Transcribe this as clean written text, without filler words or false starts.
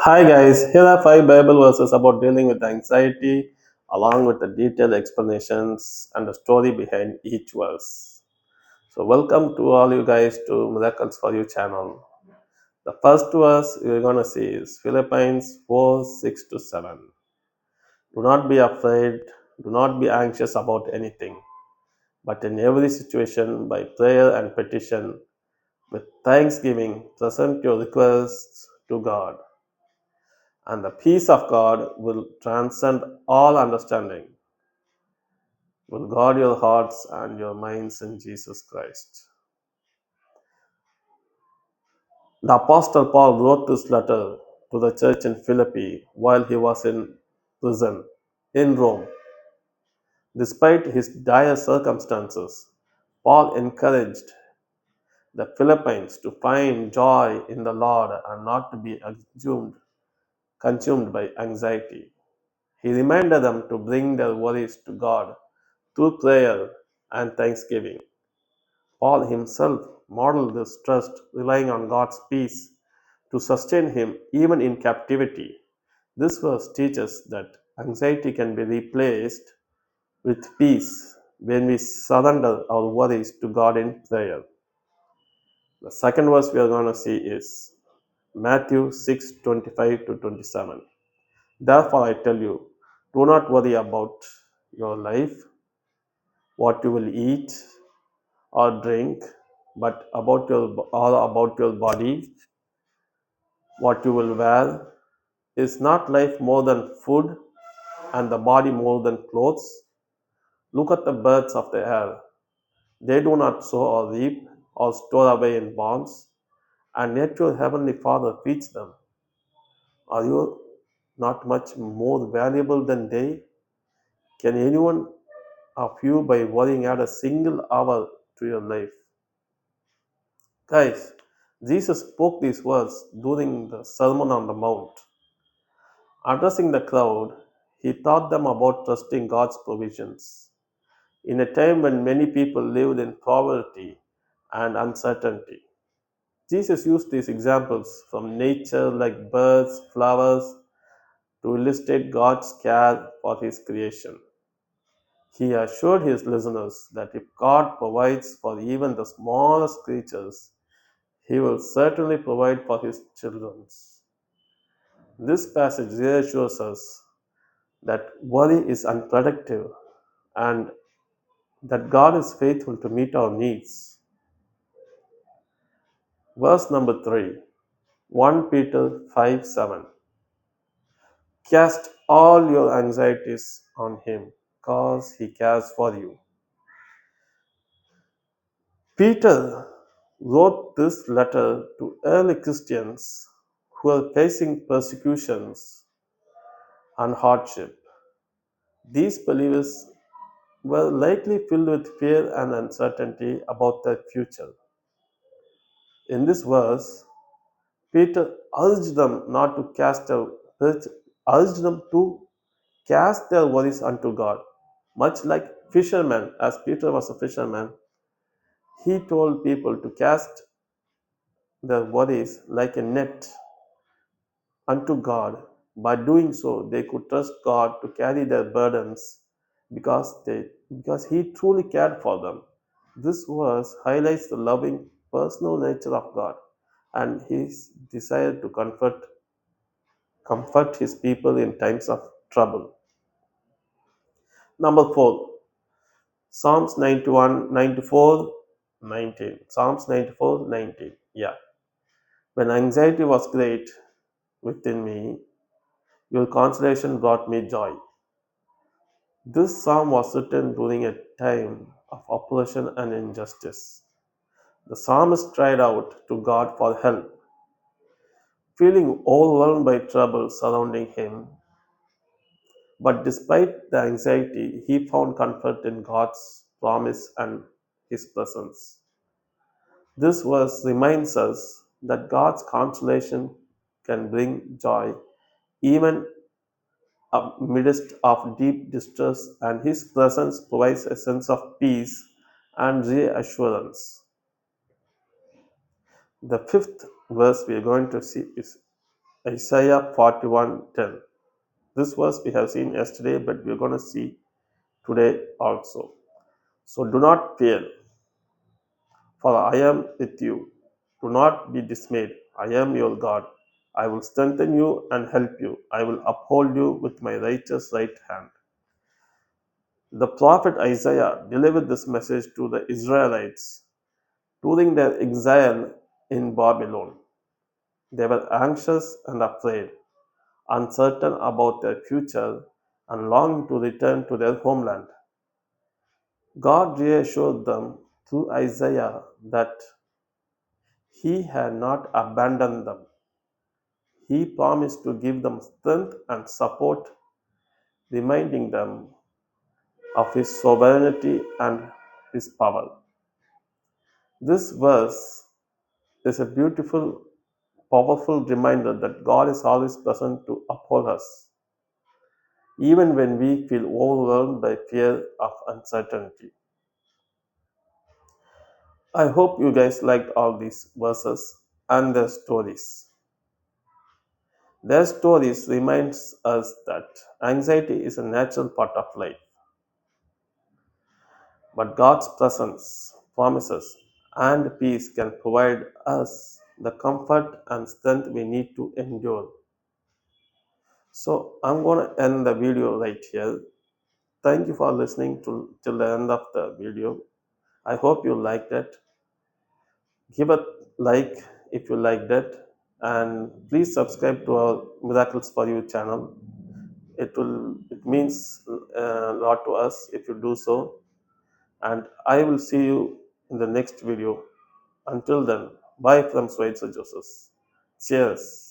Hi guys, here are 5 Bible verses about dealing with anxiety, along with the detailed explanations and the story behind each verse. So, welcome to all you guys to Miracles for You channel. The first verse we're going to see is Philippians 4 6 to 7. Do not be afraid, do not be anxious about anything, but in every situation, by prayer and petition, with thanksgiving, present your requests to God, and the peace of God will transcend all understanding, will guard your hearts and your minds in Jesus Christ. The Apostle Paul wrote this letter to the church in Philippi while he was in prison in Rome. Despite his dire circumstances, Paul encouraged the Philippians to find joy in the Lord and not to be consumed by anxiety. He reminded them to bring their worries to God through prayer and thanksgiving. Paul himself modeled this trust, relying on God's peace to sustain him even in captivity. This verse teaches that anxiety can be replaced with peace when we surrender our worries to God in prayer. The second verse we are going to see is Matthew 6:25 to 27. Therefore, I tell you, do not worry about your life, what you will eat or drink, but about your body, what you will wear. Is not life more than food, and the body more than clothes? Look at the birds of the air. They do not sow or reap or store away in barns, and yet your heavenly Father feeds them. Are you not much more valuable than they? Can anyone of you, by worrying, add a single hour to your life? Guys, Jesus spoke these words during the Sermon on the Mount. Addressing the crowd, he taught them about trusting God's provisions. In a time when many people lived in poverty and uncertainty, Jesus used these examples from nature like birds, flowers, to illustrate God's care for his creation. He assured his listeners that if God provides for even the smallest creatures, he will certainly provide for his children. This passage reassures us that worry is unproductive and that God is faithful to meet our needs. Verse number 3, 1 Peter 5 7. Cast all your anxieties on him, because he cares for you. Peter wrote this letter to early Christians who were facing persecutions and hardship. These believers were likely filled with fear and uncertainty about their future. In this verse, Peter urged them not to urged them to cast their worries unto God. Much like fishermen, as Peter was a fisherman, he told people to cast their worries like a net unto God. By doing so, they could trust God to carry their burdens because He truly cared for them. This verse highlights the loving personal nature of God and His desire to comfort His people in times of trouble. Number 4, Psalms 91, 94, 19. Psalms 94, 19. Yeah. When anxiety was great within me, your consolation brought me joy. This psalm was written during a time of oppression and injustice. The psalmist cried out to God for help, feeling overwhelmed by trouble surrounding him. But despite the anxiety, he found comfort in God's promise and his presence. This verse reminds us that God's consolation can bring joy even amidst of deep distress, and his presence provides a sense of peace and reassurance. The fifth verse we are going to see is Isaiah 41:10. This verse we have seen yesterday, but we're going to see today also. So do not fear, for I am with you. Do not be dismayed. I am your God. I will strengthen you and help you. I will uphold you with my righteous right hand. The prophet Isaiah delivered this message to the Israelites during their exile in Babylon. They were anxious and afraid, uncertain about their future, and longing to return to their homeland. God reassured them through Isaiah that He had not abandoned them. He promised to give them strength and support, reminding them of His sovereignty and His power. This verse is a beautiful, powerful reminder that God is always present to uphold us, even when we feel overwhelmed by fear of uncertainty. I hope you guys liked all these verses and their stories. Their stories reminds us that anxiety is a natural part of life, but God's presence, promises, and peace can provide us the comfort and strength we need to endure. So I'm going to end the video right here. Thank you for listening to till the end of the video. I hope you liked it. Give a like if you liked it, and please subscribe to our Miracles for You channel. It means a lot to us if you do so. And I will see you in the next video. Until then, bye from Switzer Joseph. Cheers.